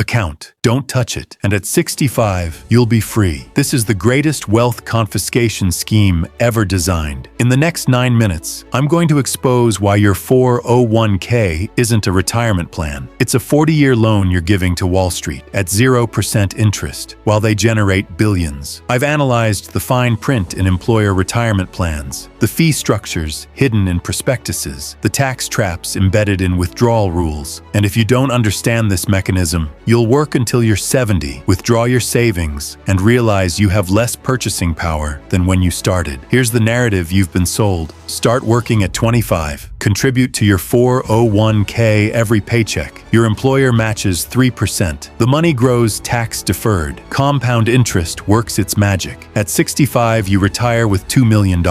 account. Don't touch it. And at 65, you'll be free. This is the greatest wealth confiscation scheme ever designed. In the next 9 minutes, I'm going to expose why your 401k isn't a retirement plan. It's a 40-year loan you're giving to Wall Street at 0% interest, while they generate billions. I've analyzed the fine print in employer retirement plans, the fee structures hidden in prospectuses, the tax traps embedded in withdrawal rules. And if you don't understand this mechanism, you'll work until you're 70, withdraw your savings, and realize you have less purchasing power than when you started. Here's the narrative you've been sold. Start working at 25. Contribute to your 401k every paycheck. Your employer matches 3%. The money grows tax-deferred. Compound interest works its magic. At 65, you retire with $2 million.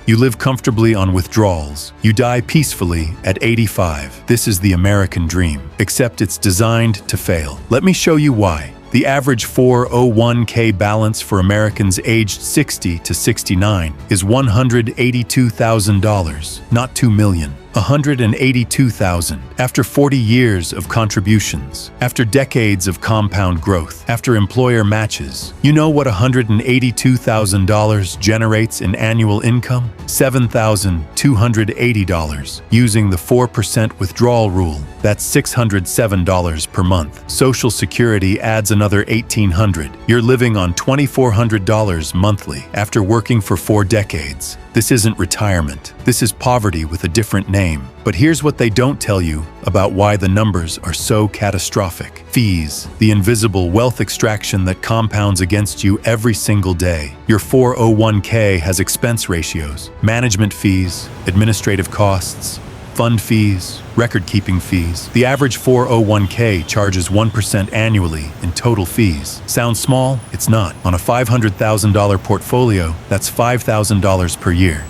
You live comfortably on withdrawals. You die peacefully at 85. This is the American dream, except it's designed to fail. Let me show you why. The average 401k balance for Americans aged 60 to 69 is $182,000, not $2 million. $182,000 after 40 years of contributions, after decades of compound growth, after employer matches. You know what $182,000 generates in annual income? $7,280. Using the 4% withdrawal rule, that's $607 per month. Social Security adds another $1,800. You're living on $2,400 monthly after working for 4 decades. This isn't retirement. This is poverty with a different name. But here's what they don't tell you about why the numbers are so catastrophic. Fees, the invisible wealth extraction that compounds against you every single day. Your 401k has expense ratios, management fees, administrative costs, fund fees, record-keeping fees. The average 401k charges 1% annually in total fees. Sounds small? It's not. On a $500,000 portfolio, that's $5,000 per year,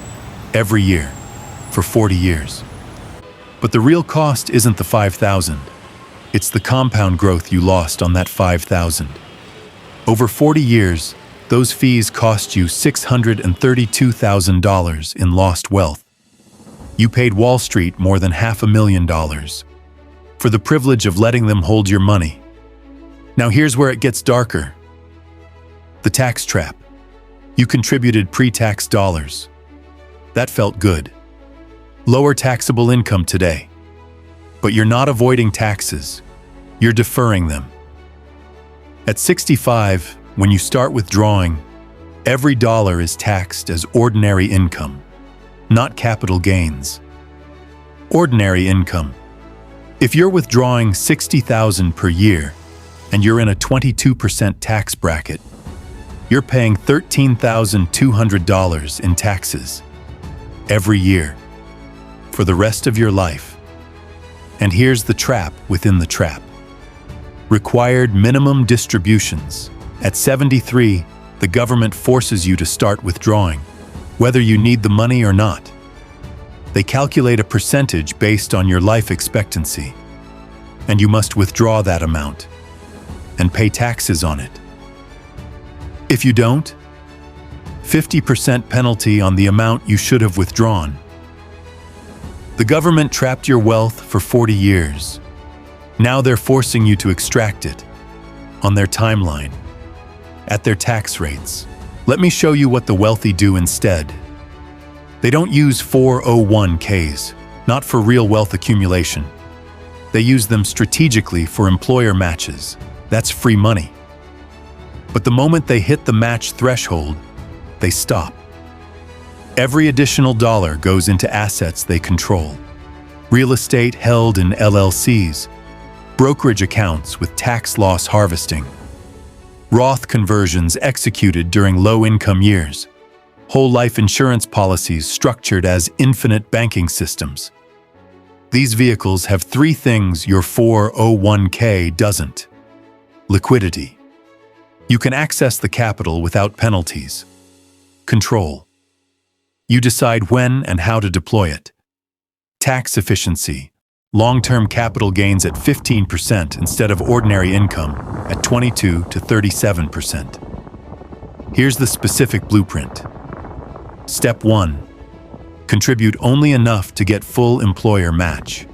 every year, for 40 years. But the real cost isn't the $5,000. It's the compound growth you lost on that $5,000. Over 40 years, those fees cost you $632,000 in lost wealth. You paid Wall Street more than $500,000 for the privilege of letting them hold your money. Now here's where it gets darker. The tax trap. You contributed pre-tax dollars. That felt good. Lower taxable income today. But you're not avoiding taxes. You're deferring them. At 65, when you start withdrawing, every dollar is taxed as ordinary income. Not capital gains. Ordinary income. If you're withdrawing $60,000 per year and you're in a 22% tax bracket, you're paying $13,200 in taxes every year for the rest of your life. And here's the trap within the trap. Required minimum distributions. At 73, the government forces you to start withdrawing, whether you need the money or not. They calculate a percentage based on your life expectancy, and you must withdraw that amount and pay taxes on it. If you don't, 50% penalty on the amount you should have withdrawn. The government trapped your wealth for 40 years. Now they're forcing you to extract it on their timeline, at their tax rates. Let me show you what the wealthy do instead. They don't use 401ks, not for real wealth accumulation. They use them strategically for employer matches. That's free money. But the moment they hit the match threshold, they stop. Every additional dollar goes into assets they control. Real estate held in LLCs, brokerage accounts with tax loss harvesting, Roth conversions executed during low-income years, whole life insurance policies structured as infinite banking systems. These vehicles have 3 things your 401k doesn't. Liquidity. You can access the capital without penalties. Control. You decide when and how to deploy it. Tax efficiency. Long-term capital gains at 15% instead of ordinary income at 22 to 37%. Here's the specific blueprint. Step 1. Contribute only enough to get full employer match.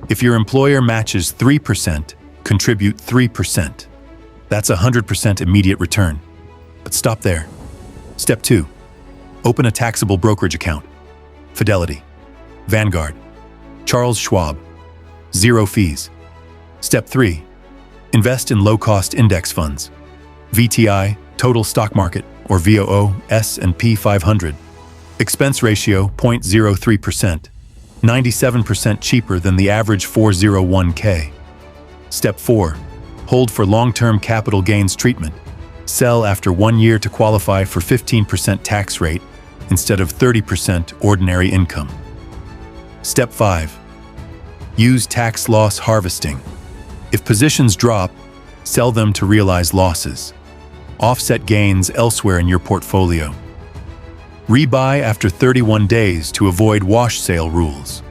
If your employer matches 3%, contribute 3%. That's 100% immediate return. But stop there. Step 2. Open a taxable brokerage account. Fidelity, Vanguard, Charles Schwab. 0 fees. Step 3. Invest in low-cost index funds. VTI, Total Stock Market, or VOO, S&P 500. Expense ratio 0.03%. 97% cheaper than the average 401k. Step 4. Hold for long-term capital gains treatment. Sell after 1 year to qualify for 15% tax rate instead of 30% ordinary income. Step 5. Use tax loss harvesting. If positions drop, sell them to realize losses. Offset gains elsewhere in your portfolio. Rebuy after 31 days to avoid wash sale rules.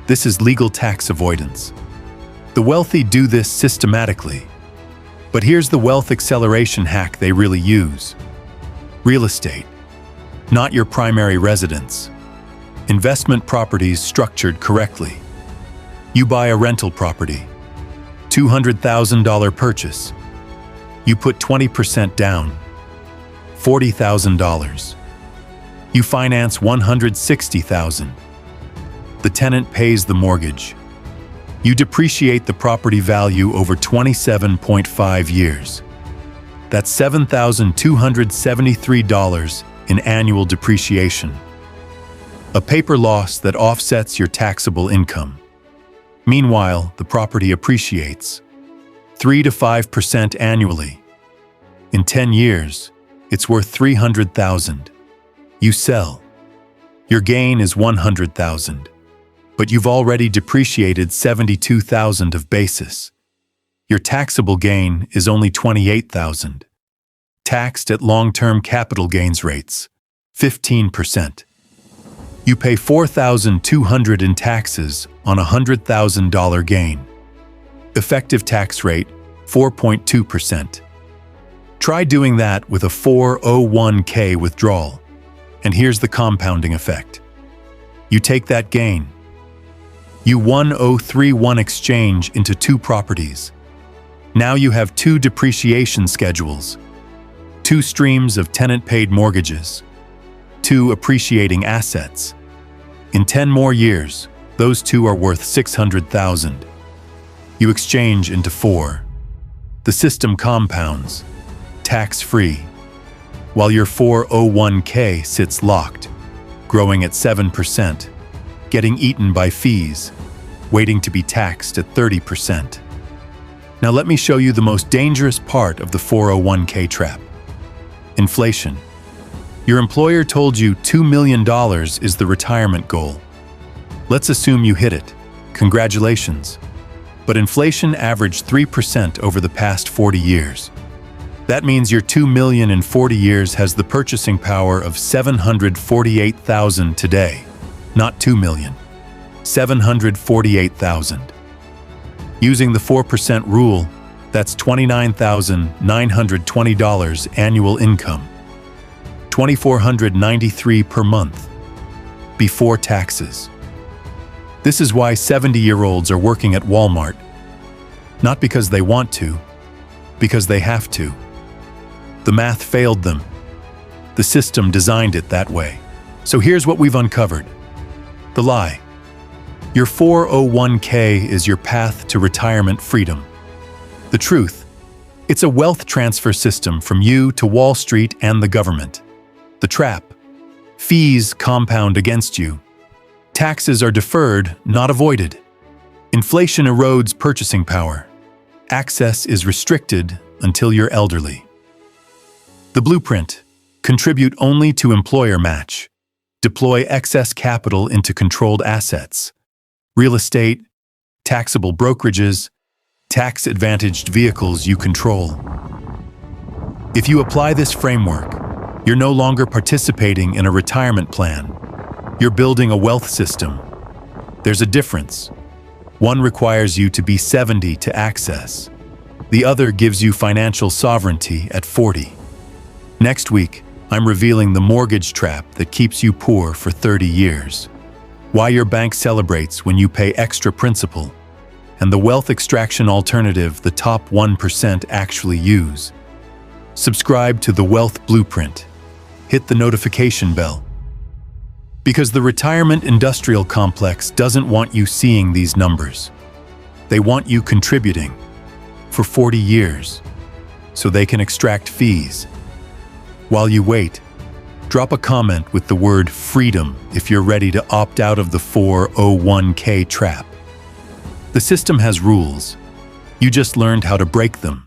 This is legal tax avoidance. The wealthy do this systematically. But here's the wealth acceleration hack they really use. Real estate, not your primary residence. Investment properties structured correctly. You buy a rental property, $200,000 purchase. You put 20% down, $40,000. You finance $160,000. The tenant pays the mortgage. You depreciate the property value over 27.5 years. That's $7,273 in annual depreciation. A paper loss that offsets your taxable income. Meanwhile, the property appreciates 3 to 5% annually. In 10 years, it's worth $300,000. You sell. Your gain is $100,000, but you've already depreciated $72,000 of basis. Your taxable gain is only $28,000. Taxed at long-term capital gains rates, 15%. You pay $4,200 in taxes on a $100,000 gain. Effective tax rate, 4.2%. Try doing that with a 401k withdrawal. And here's the compounding effect. You take that gain. You 1031 exchange into 2 properties. Now you have 2 depreciation schedules, 2 streams of tenant-paid mortgages, 2 appreciating assets. In 10 more years, those 2 are worth $600,000. You exchange into 4. The system compounds, tax-free, while your 401k sits locked, growing at 7%, getting eaten by fees, waiting to be taxed at 30%. Now let me show you the most dangerous part of the 401k trap. Inflation. Your employer told you $2 million is the retirement goal. Let's assume you hit it. Congratulations. But inflation averaged 3% over the past 40 years. That means your $2 million in 40 years has the purchasing power of $748,000 today, not $2 million. $748,000. Using the 4% rule, that's $29,920 annual income. $2,493 per month, before taxes. This is why 70-year-olds are working at Walmart. Not because they want to, because they have to. The math failed them. The system designed it that way. So here's what we've uncovered. The lie. Your 401k is your path to retirement freedom. The truth. It's a wealth transfer system from you to Wall Street and the government. The trap. Fees compound against you. Taxes are deferred, not avoided. Inflation erodes purchasing power. Access is restricted until you're elderly. The blueprint. Contribute only to employer match. Deploy excess capital into controlled assets. Real estate, taxable brokerages, tax-advantaged vehicles you control. If you apply this framework, you're no longer participating in a retirement plan. You're building a wealth system. There's a difference. One requires you to be 70 to access. The other gives you financial sovereignty at 40. Next week, I'm revealing the mortgage trap that keeps you poor for 30 years. Why your bank celebrates when you pay extra principal. and the wealth extraction alternative the top 1% actually use. Subscribe to the Wealth Blueprint. Hit the notification bell. Because the retirement industrial complex doesn't want you seeing these numbers. They want you contributing for 40 years so they can extract fees. While you wait, drop a comment with the word freedom if you're ready to opt out of the 401k trap. The system has rules. You just learned how to break them.